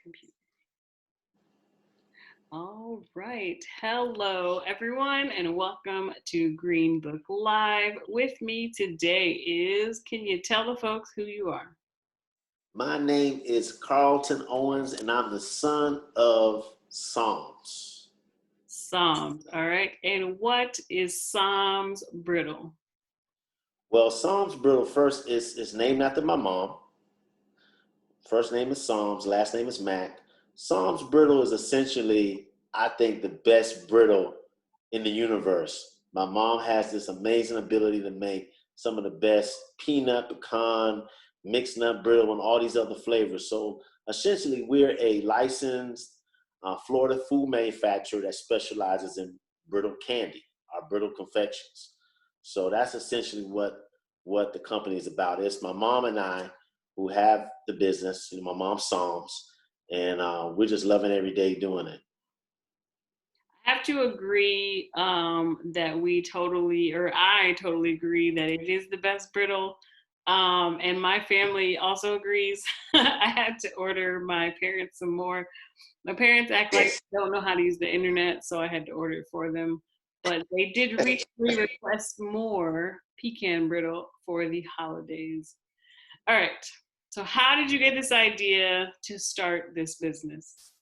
computer. All right. Hello, everyone, and welcome to Green Book Live. With me today is, can you tell the folks who you are? My name is Carlton Owens, and I'm the son of Psalms. Psalms. All right. And what is Psalms Brittle? Well, Psalms Brittle first is named after my mom. First name is Psalms, last name is Mac. Psalms Brittle is essentially, I think, the best brittle in the universe. My mom has this amazing ability to make some of the best peanut, pecan, mixed nut brittle, and all these other flavors. So essentially, we're a licensed Florida food manufacturer that specializes in brittle candy, our brittle confections. So that's essentially what the company is about. It's my mom and I who have the business. My mom's Psalms, and we're just loving every day doing it. I have to agree that I totally agree that it is the best brittle. And my family also agrees. I had to order my parents some more. My parents act like they don't know how to use the internet, so I had to order it for them. But they did recently request more pecan brittle for the holidays. All right. So, how did you get this idea to start this business?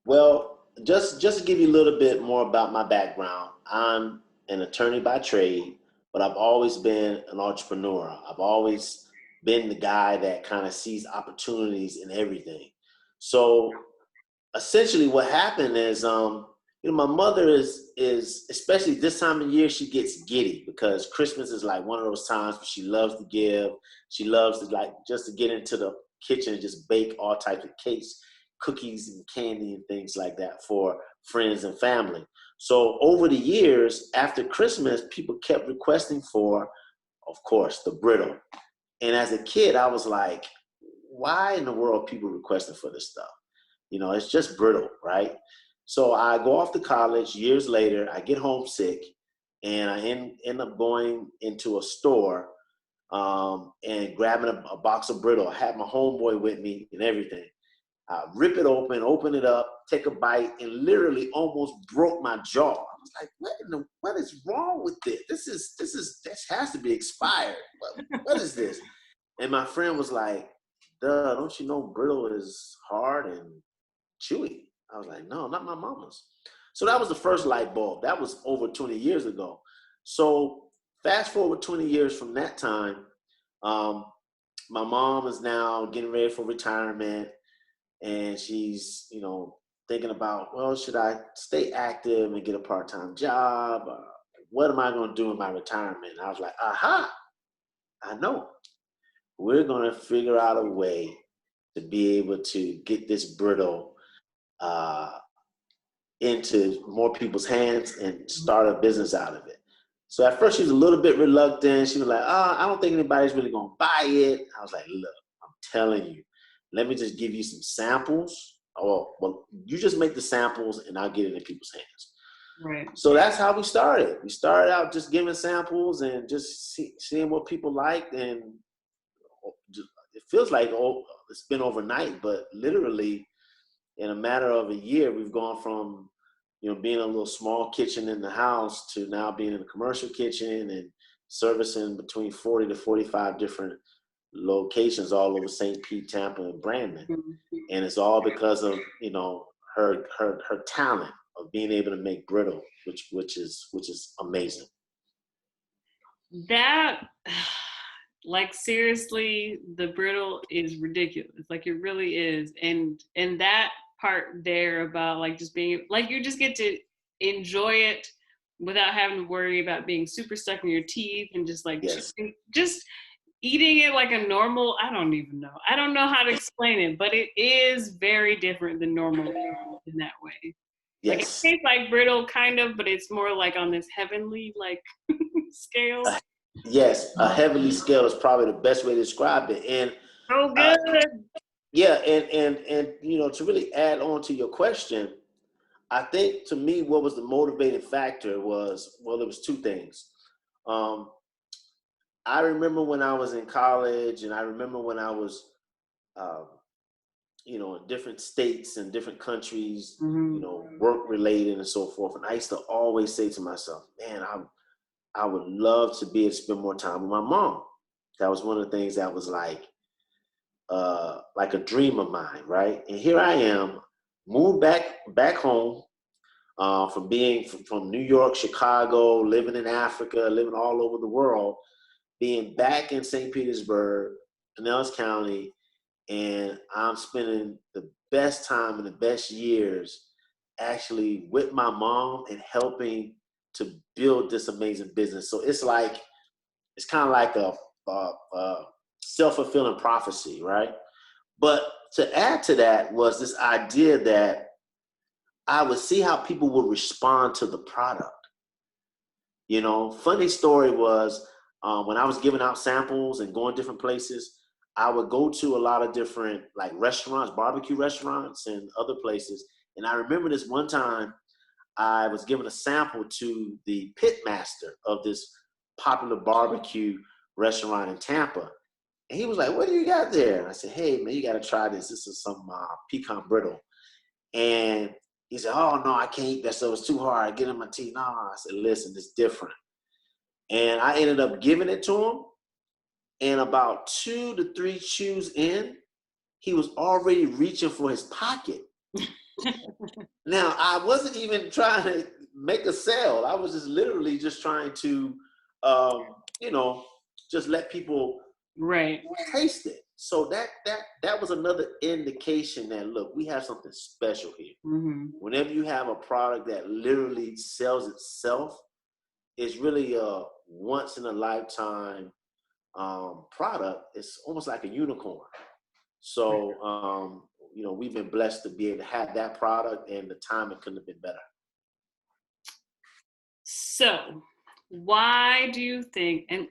Well, just to give you a little bit more about my background, I'm an attorney by trade, but I've always been an entrepreneur. I've always been the guy that kind of sees opportunities in everything. So essentially what happened is my mother is especially this time of year she gets giddy because Christmas is like one of those times where she loves to give. She loves to like just to get into the kitchen and just bake all types of cakes, cookies and candy and things like that for friends and family. So over the years after Christmas, people kept requesting for, of course, the brittle. And as a kid I was like, why in the world are people requesting for this stuff? It's just brittle, right? So I go off to college years later, I get homesick, and I end up going into a store and grabbing a box of brittle. I had my homeboy with me and everything. I rip it open it up, take a bite, and literally almost broke my jaw. I was like, what is wrong with this? This has to be expired. What is this? And my friend was like, duh, don't you know brittle is hard and chewy? I was like, no, not my mama's. So that was the first light bulb. That was over 20 years ago. So fast forward 20 years from that time, um, my mom is now getting ready for retirement, and she's, thinking about, well, should I stay active and get a part-time job? What am I going to do in my retirement? And I was like, aha, I know. We're going to figure out a way to be able to get this brittle uh, into more people's hands and start a business out of it. So at first she was a little bit reluctant. She was like, I don't think anybody's really going to buy it. I was like, look, I'm telling you, let me just give you some samples. Oh, well, you just make the samples and I'll get it in people's hands. Right. So that's how we started. We started out just giving samples and just seeing what people liked. And it feels like, it's been overnight, but literally in a matter of a year, we've gone from, being a little small kitchen in the house to now being in a commercial kitchen and servicing between 40 to 45 different locations all over St. Pete, Tampa, and Brandon. And it's all because of, her talent of being able to make brittle, which is amazing. That, like, seriously, the brittle is ridiculous. Like, it really is. And that part there about like just being like, you just get to enjoy it without having to worry about being super stuck in your teeth and just like Yes. just eating it like a normal, I don't even know. I don't know how to explain it, but it is very different than normal in that way. Like, it Yes. tastes like brittle kind of, but it's more like on this heavenly like scale. Yes. A heavenly scale is probably the best way to describe it. And So uh, good. yeah, and to really add on to your question, I think to me what was the motivating factor was, well, it was two things. Um, I remember when I was in college, and I remember when I was um, in different states and different countries, Mm-hmm. work related and so forth. And I used to always say to myself, man, I would love to be able to spend more time with my mom. That was one of the things that was like a dream of mine, right? And here I am, moved back home from being from New York, Chicago, living in Africa, living all over the world, being back in St. Petersburg, Pinellas County, and I'm spending the best time and the best years actually with my mom and helping to build this amazing business. So it's kind of like a self-fulfilling prophecy, right? But to add to that was this idea that I would see how people would respond to the product. Funny story was when I was giving out samples and going different places, I would go to a lot of different like restaurants, barbecue restaurants and other places. And I remember this one time I was giving a sample to the pit master of this popular barbecue restaurant in Tampa. And he was like, "What do you got there?" And I said, "Hey, man, you got to try this. This is some pecan brittle." And he said, "Oh, no, I can't eat that stuff. It's too hard. I get in my teeth." No, I said, "Listen, it's different." And I ended up giving it to him. And about 2 to 3 chews in, he was already reaching for his pocket. Now, I wasn't even trying to make a sale. I was just literally just trying to, um, you know, just let people Right. taste it. So that was another indication that, look, we have something special here. Mm-hmm. Whenever you have a product that literally sells itself, it's really a once in a lifetime product. It's almost like a unicorn. So we've been blessed to be able to have that product, and the timing couldn't have been better. So, why do you think, and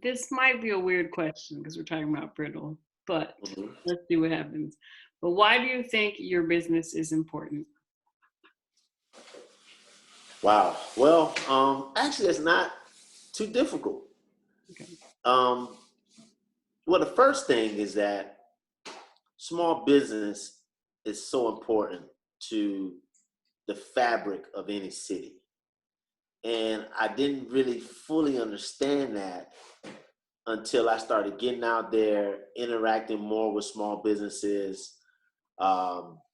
this might be a weird question because we're talking about brittle, but Mhm. let's see what happens. But why do you think your business is important? Wow. Well, actually, it's not too difficult. Okay. Um, well, the first thing is that small business is so important to the fabric of any city. And I didn't really fully understand that until I started getting out there, interacting more with small businesses,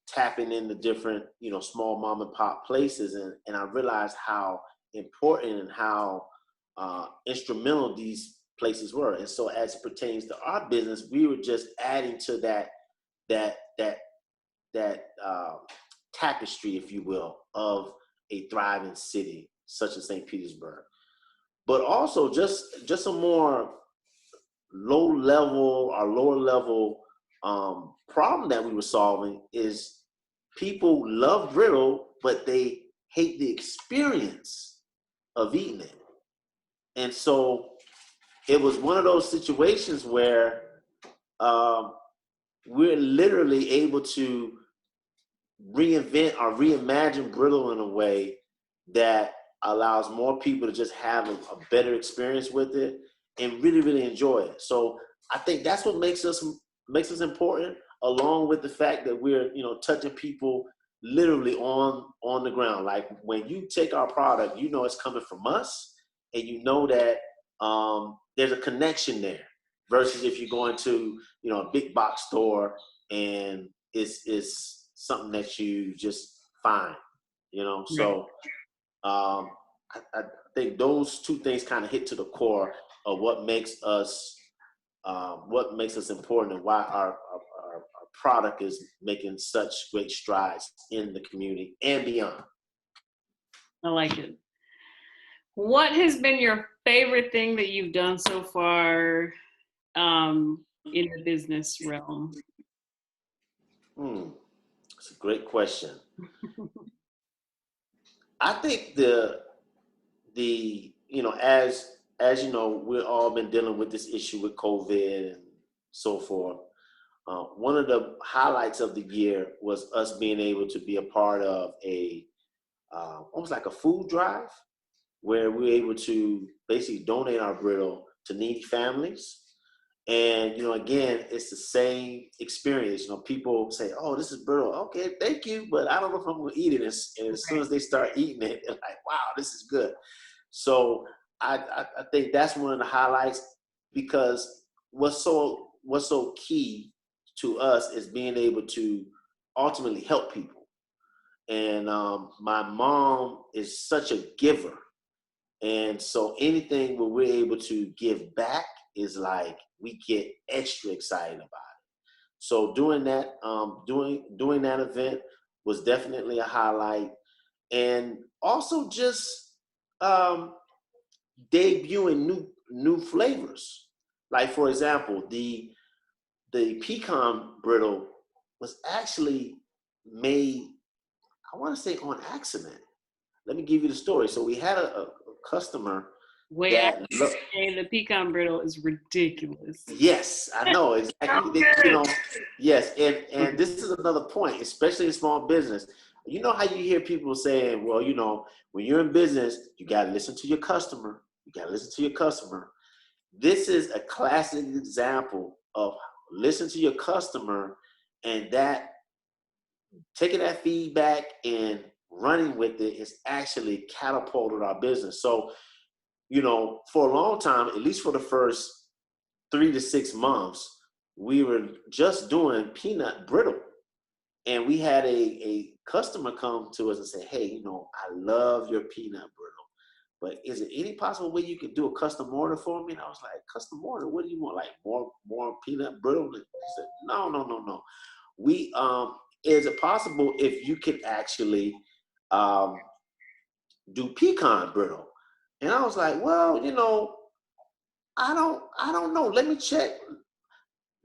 tapping into different, small mom and pop places. And I realized how important and how instrumental these places were. And so as it pertains to our business, we were just adding to that, that, that tapestry, if you will, of a thriving city such as St. Petersburg. But also just a more lower level problem that we were solving is people love brittle, but they hate the experience of eating it. And so it was one of those situations where um, we're literally able to reinvent or reimagine brittle in a way that allows more people to just have a better experience with it and really really enjoy it. So I think that's what makes us important, along with the fact that we're touching people literally on the ground. Like when you take our product, it's coming from us, and that there's a connection there, versus if you go into a big box store and it's something that you just find, Right. so I think those two things kind of hit to the core of what makes us important, and why our product is making such great strides in the community and beyond. I like it. What has been your favorite thing that you've done so far in the business realm? It's a great question. I think as you know, we've all been dealing with this issue with COVID and so forth. One of the highlights of the year was us being able to be a part of a almost like a food drive, where we were able to basically donate our brittle to needy families. And, again, it's the same experience. People say, oh, this is brittle. Okay, thank you, but I don't know if I'm going to eat it. And as soon as they start eating it, they're like, wow, this is good. So I think that's one of the highlights, because what's so key to us is being able to ultimately help people. And my mom is such a giver. And so anything where we're able to give back is like we get extra excited about it. So doing that, doing that event was definitely a highlight, and also just um, debuting new flavors. Like, for example, the pecan brittle was actually made, I want to say, on accident. Let me give you the story. So we had a customer Wait, I have that to say the pecan brittle is ridiculous. yes, I know So exactly. good. Yes, and this is another point, especially in small business. You know how you hear people saying, well, when you're in business, you got to listen to your customer. You got to listen to your customer. This is a classic example of listen to your customer, and that taking that feedback and running with it has actually catapulted our business. So, for a long time, at least for the first 3 to 6 months, we were just doing peanut brittle. And we had a customer come to us and say, hey, I love your peanut brittle, but is it any possible way you could do a custom order for me? And I was like, custom order? What do you want? Like more peanut brittle? He said, no, no, no, no. We is it possible if you could actually um, do pecan brittle? And I was like, well, I don't know. Let me check.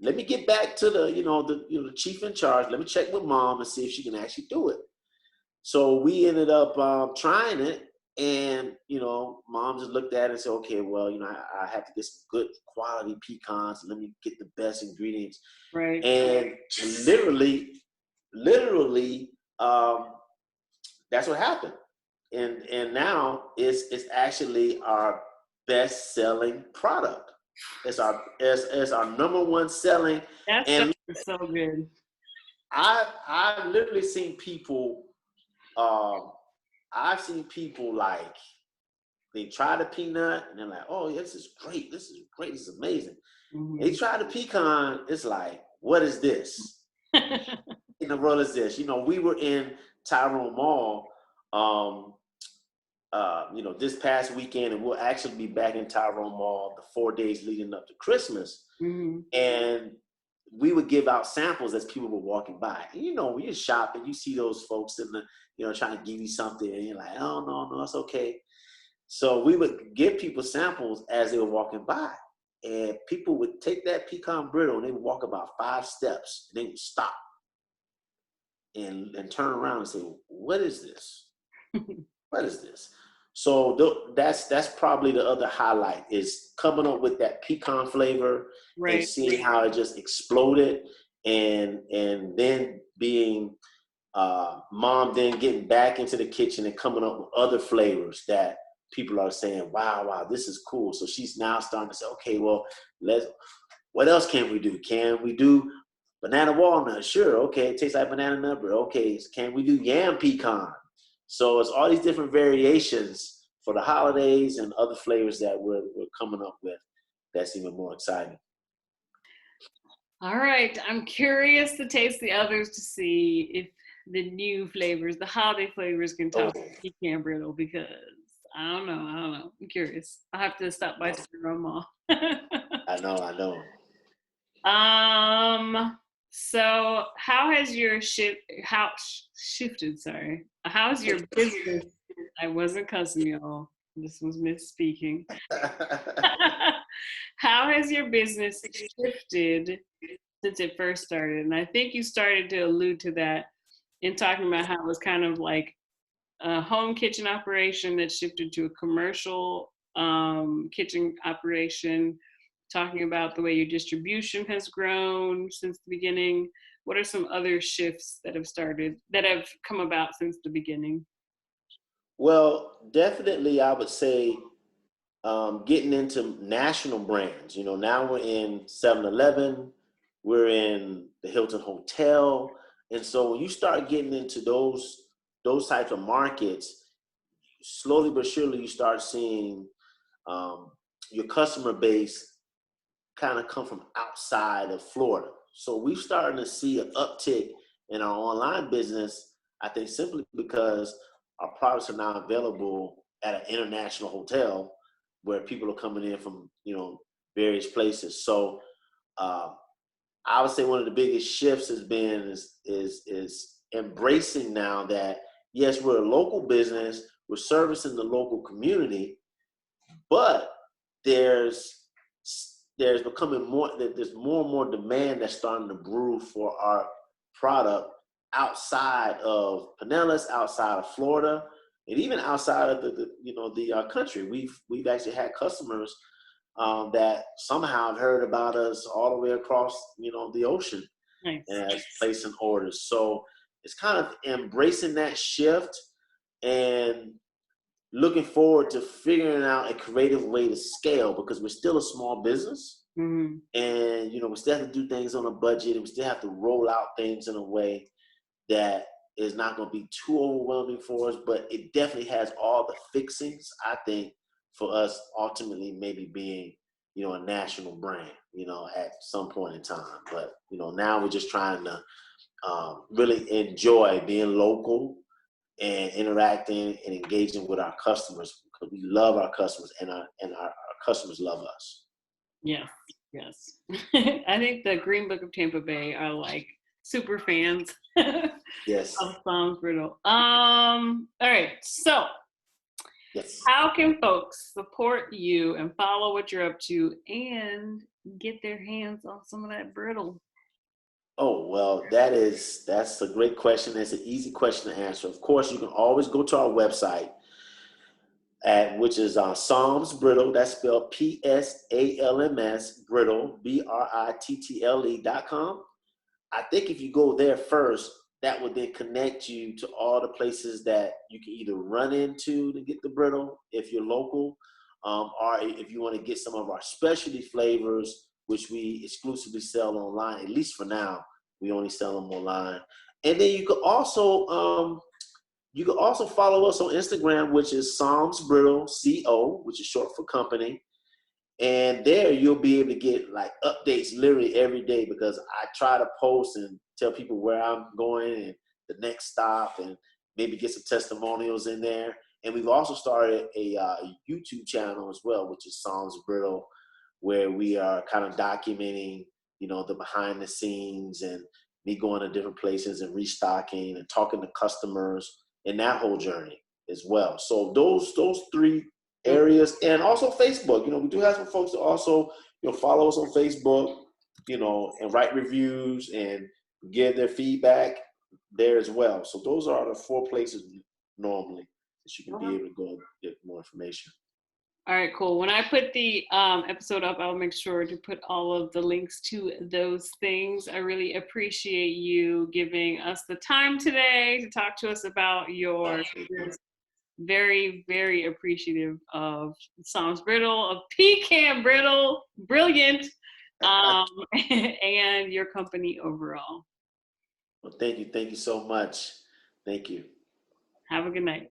Let me get back to the chief in charge. Let me check with mom and see if she can actually do it. So we ended up trying it, and mom just looked at it and said, okay, well, I have to get some good quality pecans. Let me get the best ingredients. Right. And literally, that's what happened. And now it's actually our best selling product. It's our number one selling. That stuff And is so good. I've literally seen people. Um, I've seen people like they try the peanut and they're like, "Oh, this is great! This is great! This is amazing." They Hmm. try the pecan. It's like, "What is this? In the world is this?" We were in Tyrone Mall. Um, this past weekend, and we'll actually be back in Tyrone Mall the 4 days leading up to Christmas. Hmm. And we would give out samples as people were walking by. And when you're shopping, you see those folks in the, trying to give you something, and you're like, oh, no, no, it's okay. So we would give people samples as they were walking by. And people would take that pecan brittle and they would walk about 5 steps, and they would stop and turn around and say, what is this? What is this? So that's probably the other highlight, is coming up with that pecan flavor and Right. seeing how it just exploded, and then being mom then getting back into the kitchen and coming up with other flavors that people are saying, wow, wow, this is cool. So she's now starting to say, okay, well, what else can we do? Can we do banana walnut? Sure. Okay. It tastes like banana nut, but okay. Can we do yam pecan? So it's all these different variations for the holidays and other flavors that we're coming up with. That's even more exciting. All right. I'm curious to taste the others to see if the new flavors, the holiday flavors, can Oh, top pecan brittle because I don't know. I don't know. I'm curious. I'll have to stop by Tyrone Mall. I know, I know. So how has your shifted, sorry. How's your business? I wasn't cussing y'all. This was misspeaking. How has your business shifted since it first started? And I think you started to allude to that in talking about how it was kind of like a home kitchen operation that shifted to a commercial kitchen operation, talking about the way your distribution has grown since the beginning. What are some other shifts that have come about since the beginning? Well, definitely, I would say getting into national brands. You know, now we're in 7-Eleven, we're in the Hilton Hotel. And so when you start getting into those types of markets, slowly but surely you start seeing um, your customer base kind of come from outside of Florida. So we've started to see an uptick in our online business, I think simply because our products are now available at an international hotel where people are coming in from, various places. So uh, I would say one of the biggest shifts has been is embracing now that yes, we're a local business, we're servicing the local community, but there's becoming more, there's more and more demand that's starting to brew for our product outside of Pinellas, outside of Florida, and even outside of the country. We've actually had customers that somehow have heard about us all the way across the ocean Nice. as placing orders. So it's kind of embracing that shift and looking forward to figuring out a creative way to scale because we're still a small business. Mm-hmm. And we still have to do things on a budget, and we still have to roll out things in a way that is not going to be too overwhelming for us, but it definitely has all the fixings, I think, for us ultimately maybe being a national brand at some point in time. But now we're just trying to really enjoy being local and interacting and engaging with our customers because we love our customers, and our customers love us. Yes, yes. I think the Green Book of Tampa Bay are like super fans Yes. of Psalms Brittle. All right. So Yes. how can folks support you and follow what you're up to and get their hands on some of that brittle? Oh, well, that's a great question. It's an easy question to answer. Of course, you can always go to our website which is Psalms Brittle. That's spelled PSALMS Brittle, BRITTLE.com. I think if you go there first, that would then connect you to all the places that you can either run into to get the brittle if you're local, or if you want to get some of our specialty flavors, which we exclusively sell online. At least for now, we only sell them online. And then you can also follow us on Instagram, which is Psalms Brittle CO, which is short for company. And there you'll be able to get like updates literally every day because I try to post and tell people where I'm going and the next stop and maybe get some testimonials in there. And we've also started a YouTube channel as well, which is Psalms Brittle, where we are kind of documenting, the behind the scenes and me going to different places and restocking and talking to customers in that whole journey as well. So those three areas, and also Facebook. We do have some folks that also follow us on Facebook, and write reviews and give their feedback there as well. So those are the 4 places normally that you can be able to go get more information. All right, cool. When I put the episode up, I'll make sure to put all of the links to those things. I really appreciate you giving us the time today to talk to us about your business. Very, very appreciative of Psalms Brittle, of Pecan Brittle, brilliant, and your company overall. Well, thank you so much. Thank you. Have a good night.